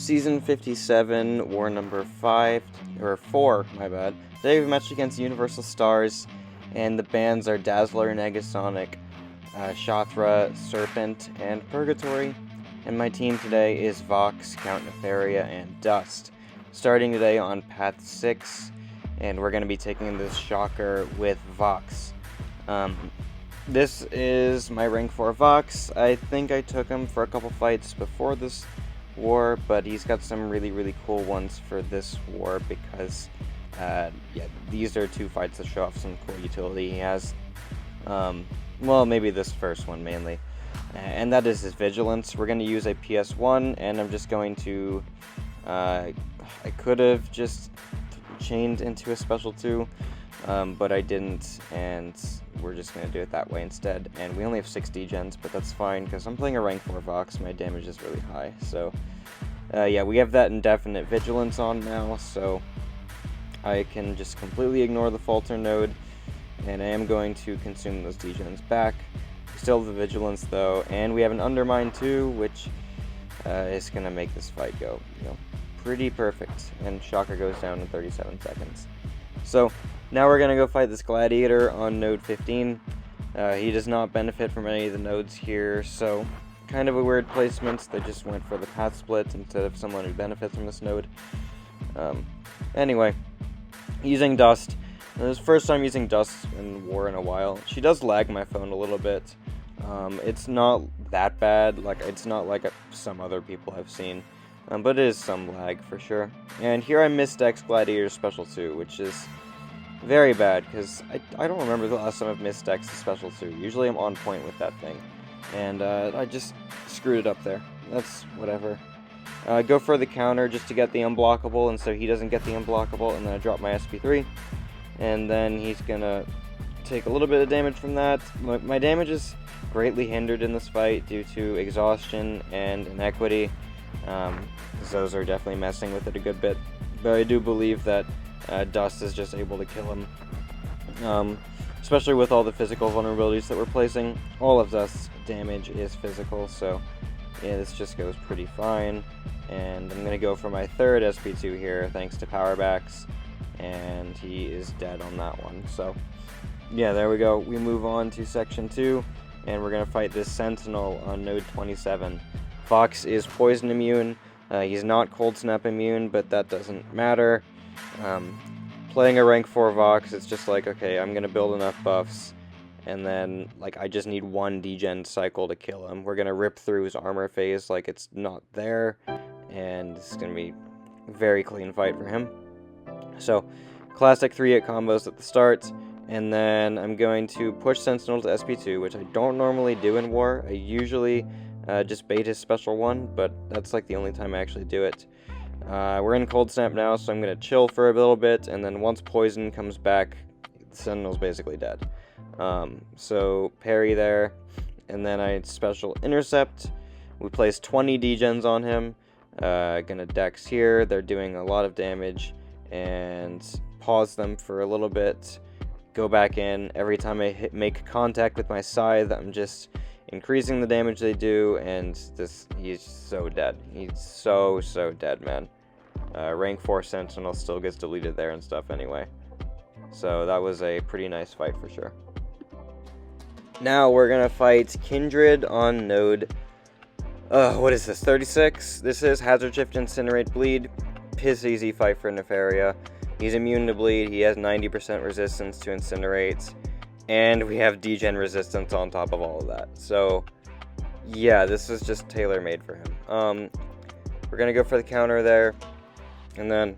Season 57, War number 4, my bad. Today we matched against Universal Stars, and the bans are Dazzler, Negasonic, Shathra, Serpent, and Purgatory. And my team today is Vox, Count Nefaria, and Dust. Starting today on Path 6, and we're going to be taking this Shocker with Vox. This is my rank 4 Vox. I think I took him for a couple fights before this war, but he's got some really cool ones for this war because, these are 2 fights that show off some cool utility he has. Well, maybe this first one mainly. And that is his Vigilance. We're going to use a PS1, and I'm just going to, I could have just chained into a Special 2, but I didn't, and we're just going to do it that way instead. And we only have 6 degens, but that's fine, because I'm playing a rank 4 Vox, my damage is really high. So, we have that indefinite Vigilance on now, so I can just completely ignore the Falter node, and I am going to consume those degens back. We still have the Vigilance, though, and we have an Undermine, too, which is going to make this fight go, pretty perfect. And Shocker goes down in 37 seconds. So, now we're going to go fight this Gladiator on node 15. He does not benefit from any of the nodes here, so kind of a weird placement. They just went for the path split instead of someone who benefits from this node. Anyway, using Dust. This is the first time using Dust in War in a while. She does lag my phone a little bit. It's not that bad. It's not like some other people I've seen. But it is some lag for sure. And here I misdex Gladiator Special 2, which is very bad, because I don't remember the last time I've misdexed a Special 2. Usually I'm on point with that thing. And I just screwed it up there. That's whatever. Go for the counter just to get the unblockable, and so he doesn't get the unblockable, and then I drop my SP3. And then he's gonna take a little bit of damage from that. My damage is greatly hindered in this fight due to exhaustion and inequity. Those are definitely messing with it a good bit. But I do believe that Dust is just able to kill him. Especially with all the physical vulnerabilities that we're placing. All of Dust's damage is physical, so yeah, this just goes pretty fine. And I'm going to go for my 3rd SP2 here, thanks to Powerbacks. And he is dead on that one. So, yeah, there we go. We move on to Section 2, and we're going to fight this Sentinel on node 27. Vox is poison immune. He's not cold snap immune, but that doesn't matter. Playing a rank 4 Vox, it's just like, okay, I'm going to build enough buffs, and then, I just need 1 degen cycle to kill him. We're going to rip through his armor phase like it's not there, and it's going to be a very clean fight for him. So, classic 3-hit combos at the start, and then I'm going to push Sentinel to SP2, which I don't normally do in War. I usually just bait his Special 1, but that's the only time I actually do it. We're in Cold Snap now, so I'm going to chill for a little bit, and then once Poison comes back, Sentinel's basically dead. So, parry there, and then I Special Intercept. We place 20 degens on him. Gonna Dex here. They're doing a lot of damage, and pause them for a little bit. Go back in. Every time I make contact with my scythe, I'm just increasing the damage they do, and he's so dead. He's so dead, man. Rank 4 Sentinel still gets deleted there and stuff anyway. So that was a pretty nice fight for sure. Now we're gonna fight Kindred on node, what is this, 36? This is Hazard Shift, Incinerate, Bleed. Piss easy fight for Nefaria. He's immune to bleed, he has 90% resistance to Incinerate, and we have degen resistance on top of all of that. So, yeah, this is just tailor-made for him. We're gonna go for the counter there, and then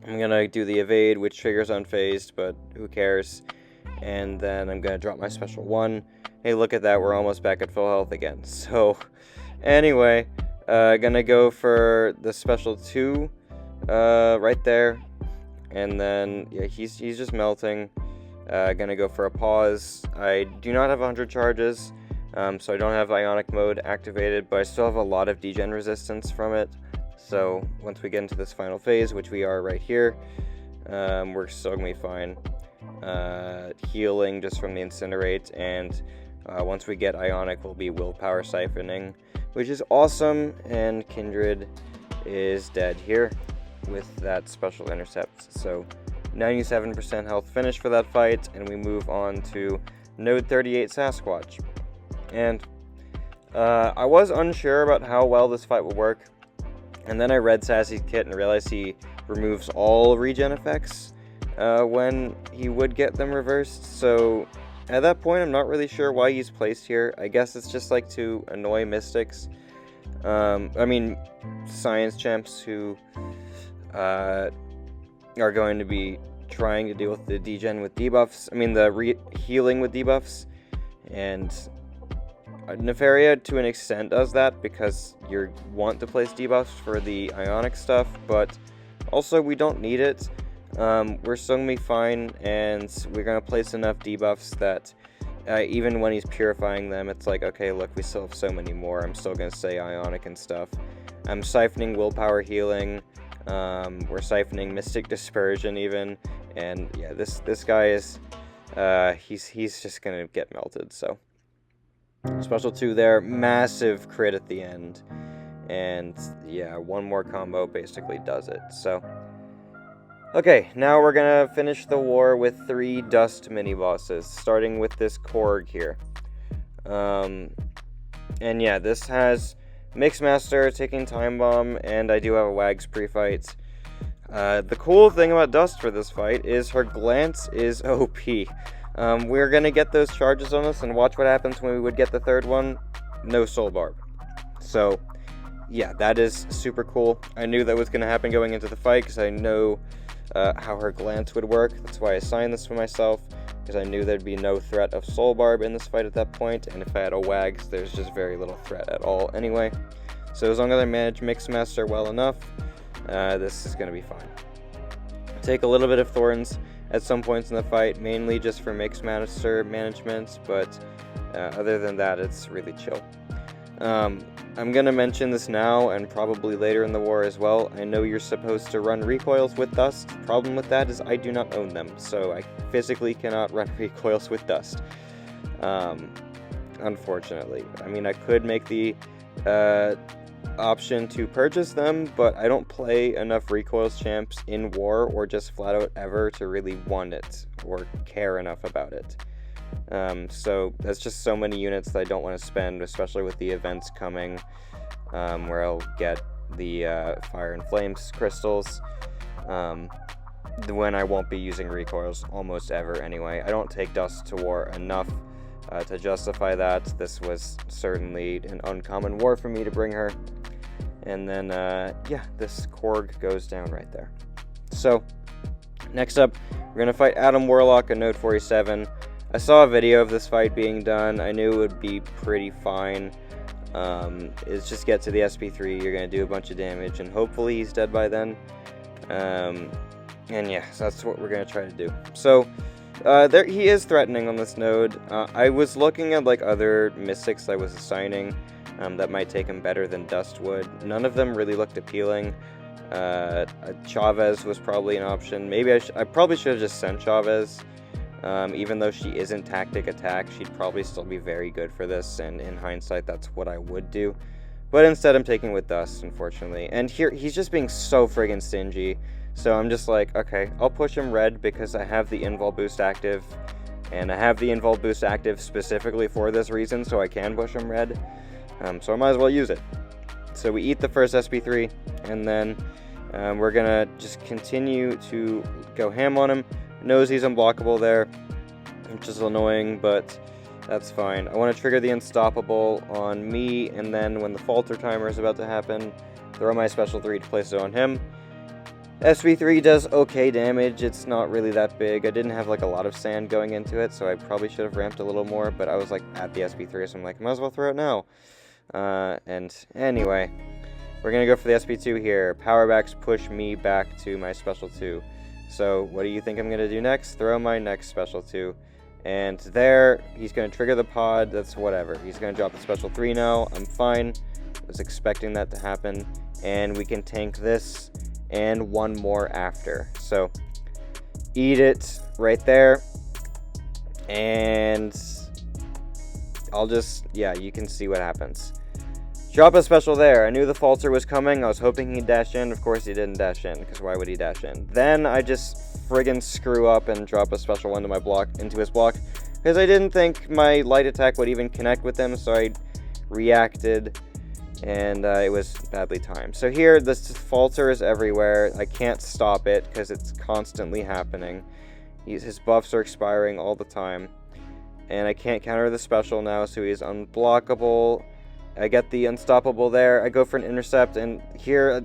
I'm gonna do the evade, which triggers unfazed, but who cares? And then I'm gonna drop my Special 1. Hey, look at that, we're almost back at full health again. So, anyway, gonna go for the Special 2, right there. And then, yeah, he's just melting. Gonna go for a pause. I do not have 100 charges, so I don't have Ionic mode activated, but I still have a lot of degen resistance from it. So once we get into this final phase, which we are right here, we're still gonna be fine. Healing just from the Incinerate, and once we get Ionic, we'll be willpower siphoning, which is awesome. And Kindred is dead here with that special intercept. So 97% health finish for that fight, and we move on to Node 38 Sasquatch. And I was unsure about how well this fight would work, and then I read Sassy's kit and realized he removes all regen effects when he would get them reversed. So at that point, I'm not really sure why he's placed here. I guess it's just like to annoy mystics. I mean, science champs who are going to be trying to deal with the degen with debuffs. I mean, the healing with debuffs. And Nefaria, to an extent, does that because you want to place debuffs for the ionic stuff, but also we don't need it. We're still going to be fine, and we're going to place enough debuffs that even when he's purifying them, it's like, okay, look, we still have so many more. I'm still going to say ionic and stuff. I'm siphoning willpower healing. We're siphoning mystic dispersion even, and yeah, this guy is he's just going to get melted. So special 2 there, massive crit at the end, and yeah, one more combo basically does it. So okay, now we're gonna finish the war with 3 dust mini-bosses, starting with this Korg here. And yeah, this has Mixmaster, Ticking Time Bomb, and I do have a Wags pre-fight. The cool thing about Dust for this fight is her glance is OP. We're gonna get those charges on us, and watch what happens when we would get the 3rd one. No Soul Barb. So yeah, that is super cool. I knew that was gonna happen going into the fight, because I know how her glance would work. That's why I signed this for myself, because I knew there'd be no threat of Soul Barb in this fight at that point, and if I had a Wags, there's just very little threat at all anyway. So as long as I manage Mixmaster well enough, this is going to be fine. Take a little bit of Thorns at some points in the fight, mainly just for Mixmaster management, but other than that, it's really chill. I'm going to mention this now and probably later in the war as well. I know you're supposed to run recoils with Dust. The problem with that is I do not own them, so I physically cannot run recoils with Dust. Unfortunately. I mean, I could make the option to purchase them, but I don't play enough recoils champs in war or just flat out ever to really want it or care enough about it. So that's just so many units that I don't want to spend, especially with the events coming, where I'll get the Fire and Flames crystals, when I won't be using recoils almost ever anyway. I don't take Dust to war enough to justify that. This was certainly an uncommon war for me to bring her. And then, yeah, this Korg goes down right there. So, next up, we're going to fight Adam Warlock on Node 47. I saw a video of this fight being done. I knew it would be pretty fine. It's just get to the SP3, you're going to do a bunch of damage, and hopefully he's dead by then. And yeah, so that's what we're going to try to do. So, he is threatening on this node. I was looking at like other mystics I was assigning that might take him better than Dust would. None of them really looked appealing. Chavez was probably an option. Maybe I probably should have just sent Chavez. Even though she isn't tactic attack, she'd probably still be very good for this, and in hindsight, that's what I would do. But instead, I'm taking with Dust, unfortunately. And here, he's just being so friggin' stingy. So I'm just like, okay, I'll push him red because I have the invul boost active. And I have the invul boost active specifically for this reason, so I can push him red. So I might as well use it. So we eat the first SP3, and then we're gonna just continue to go ham on him. Knows he's unblockable there, which is annoying, but that's fine. I want to trigger the Unstoppable on me, and then when the Falter timer is about to happen, throw my special 3 to place it on him. SP3 does okay damage. It's not really that big. I didn't have like a lot of sand going into it, so I probably should have ramped a little more, but I was like at the SP3, so I'm like, might as well throw it now. And anyway, we're gonna go for the SP2 here. Powerbacks push me back to my special 2. So what do you think I'm gonna do next? Throw my next special 2. And there, he's gonna trigger the pod. That's whatever. He's gonna drop the special 3 now. I'm fine. I was expecting that to happen. And we can tank this and one more after. So eat it right there. And I'll just, yeah, you can see what happens. Drop a special there. I knew the falter was coming. I was hoping he'd dash in. Of course he didn't dash in, because why would he dash in? Then I just friggin' screw up and drop a special one to my block, into his block, because I didn't think my light attack would even connect with him, so I reacted, and it was badly timed. So here, this falter is everywhere. I can't stop it, because it's constantly happening. His buffs are expiring all the time, and I can't counter the special now, so he's unblockable. I get the unstoppable there. I go for an intercept, and here,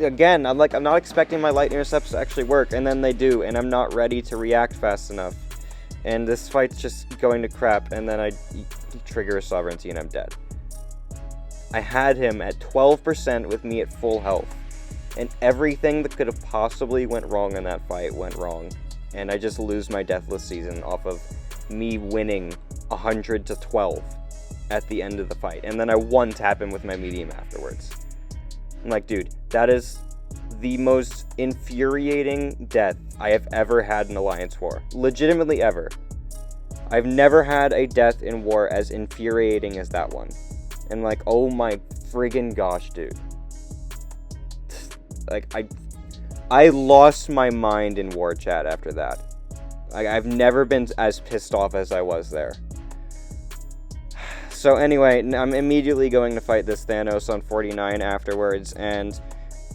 again, I'm not expecting my light intercepts to actually work, and then they do, and I'm not ready to react fast enough. And this fight's just going to crap, and then I trigger a sovereignty, and I'm dead. I had him at 12% with me at full health, and everything that could have possibly went wrong in that fight went wrong, and I just lose my Deathless Season off of me winning 100 to 12. At the end of the fight, and then I one-tap him with my medium afterwards. I'm like, dude, that is the most infuriating death I have ever had in Alliance War. Legitimately ever. I've never had a death in war as infuriating as that one. And like, oh my friggin' gosh, dude. Like, I lost my mind in war chat after that. Like, I've never been as pissed off as I was there. So anyway, I'm immediately going to fight this Thanos on 49 afterwards, and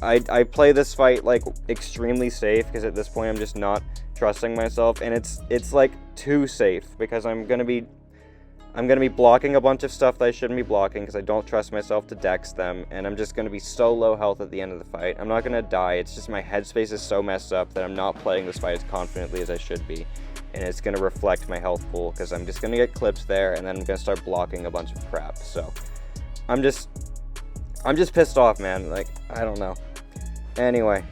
I play this fight like extremely safe, because at this point I'm just not trusting myself, and it's like too safe, because I'm gonna be blocking a bunch of stuff that I shouldn't be blocking, because I don't trust myself to dex them, and I'm just gonna be so low health at the end of the fight. I'm not gonna die. It's just my headspace is so messed up that I'm not playing this fight as confidently as I should be. And it's going to reflect my health pool, because I'm just going to get clips there, and then I'm going to start blocking a bunch of crap. So I'm just pissed off, man. Like, I don't know. Anyway,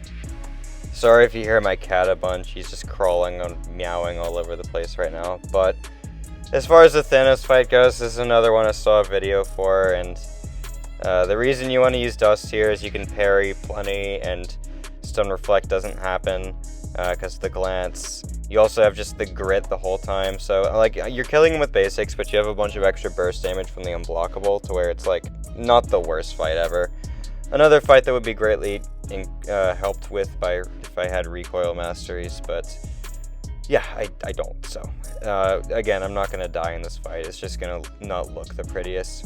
sorry if you hear my cat a bunch. He's just crawling and meowing all over the place right now. But as far as the Thanos fight goes, this is another one I saw a video for, and the reason you want to use Dust here is you can parry plenty, and Stun Reflect doesn't happen because of the glance. You also have just the grit the whole time, so like you're killing him with basics, but you have a bunch of extra burst damage from the unblockable, to where it's like not the worst fight ever. Another fight that would be greatly helped with by if I had recoil masteries, but yeah, I don't. So again, I'm not gonna die in this fight. It's just gonna not look the prettiest.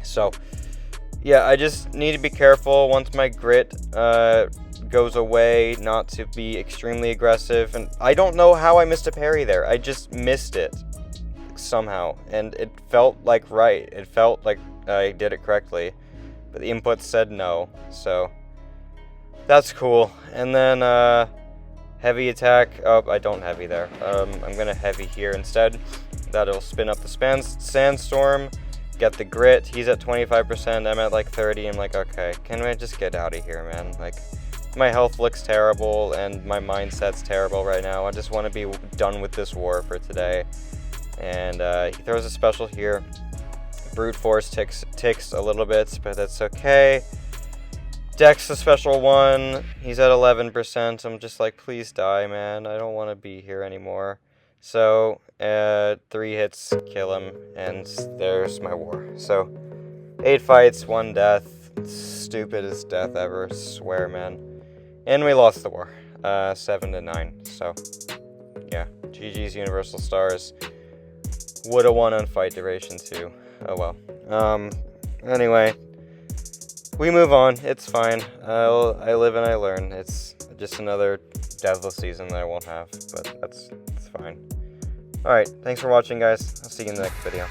So yeah, I just need to be careful once my grit goes away, not to be extremely aggressive. And I don't know how I missed a parry there. I just missed it somehow, and it felt like right. It felt like I did it correctly, but the input said no, so that's cool. And then heavy attack. Oh, I don't heavy there. I'm gonna heavy here instead. That'll spin up the sandstorm. Get the grit. He's at 25%. I'm at like 30. I'm like, okay, can I just get out of here, man? Like, my health looks terrible, and my mindset's terrible right now. I just want to be done with this war for today. And he throws a special here. Brute Force ticks a little bit, but that's okay. Dex a special one. He's at 11%. I'm just like, please die, man. I don't want to be here anymore. So, 3 hits, kill him, and there's my war. So, 8 fights, 1 death. Stupidest death ever, swear, man. And we lost the war, 7-9. So, yeah, GG's Universal Stars. Woulda won on fight duration too. Oh well. Anyway, we move on. It's fine. I live and I learn. It's just another Deathless Season that I won't have, but it's fine. Alright, thanks for watching, guys. I'll see you in the next video.